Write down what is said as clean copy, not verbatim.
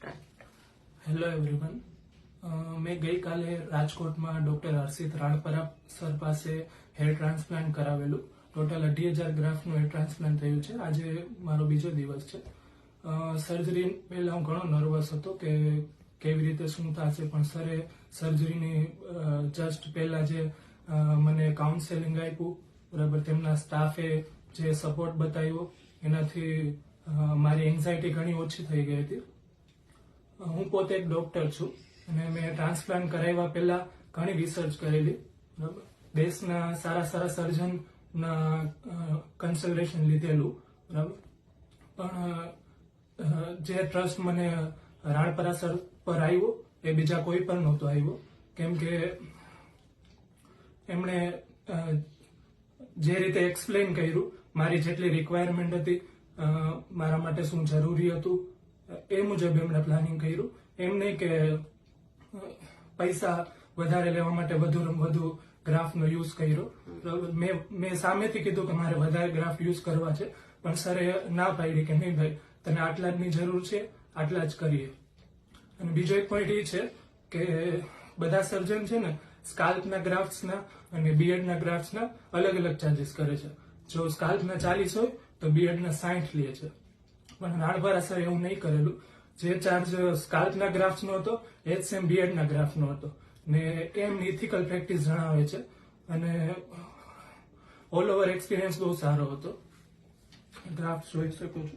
Start. Hello everyone. મેં ગઈકાલે રાજકોટમાં ડોક્ટર હર્ષિત રાણપરા સર પાસે હેર ટ્રાન્સપ્લાન્ટ કરાવેલું. ટોટલ 18,000 ગ્રાફનું હેર ટ્રાન્સપ્લાન્ટ થયું છે. આજે મારો બીજો દિવસ છે. સર્જરી પહેલા હું ઘણો નર્વસ હતો કે કેવી રીતે શું થશે, પણ સરે સર્જરીની જસ્ટ પહેલા જે મને કાઉન્સેલિંગ આપ્યું, બરાબર, તેમના સ્ટાફે જે સપોર્ટ બતાવ્યો એનાથી મારી એન્ઝાયટી ઘણી ઓછી થઈ ગઈ હતી. હું પોતે એક ડોક્ટર છું અને મેં ટ્રાન્સપ્લાન્ટ કરાવ્યા પહેલા ઘણી રિસર્ચ કરેલી, બરાબર. દેશના સારા સારા સર્જનના કન્સલ્ટેશન લીધેલું, બરાબર. પણ જે ટ્રસ્ટ મને રાણપરા સર પર આવ્યો એ બીજા કોઈ પર નહોતો આવ્યો, કેમ કે એમણે જે રીતે એક્સપ્લેન કર્યું, મારી જેટલી રિક્વાયરમેન્ટ હતી, મારા માટે શું જરૂરી હતું, એ મુજબ એમણે પ્લાનિંગ કર્યું. એમ નહીં કે પૈસા વધારે લેવા માટે વધુ ગ્રાફનો યુઝ કર્યો. મેં સામેથી કીધું કે મારે વધારે ગ્રાફ યુઝ કરવા છે, પણ સરે ના પાડી કે નહીં ભાઈ, તને આટલા જની જરૂર છે, આટલા જ કરીએ. અને બીજો એક પોઈન્ટ એ છે કે બધા સર્જન છે ને સ્કાલ્પના ગ્રાફ્ટ્સના અને બીએડના ગ્રાફ્ટ્સના અલગ અલગ ચાર્જીસ કરે છે. જો સ્કાલ્પના 40 હોય તો બીએડના 60 લે છે. પણ રાણપરા સર એવું નહીં કરેલું. જે ચાર્જ સ્કાલ્પના ગ્રાફ્ટનો હતો એ જ સેમ બીએડના ગ્રાફનો હતો ને એમની ઇથિકલ પ્રેક્ટિસ જણાવે છે. અને ઓલ ઓવર એક્સપિરિયન્સ બહુ સારો હતો. ગ્રાફ જોઈ શકો છો.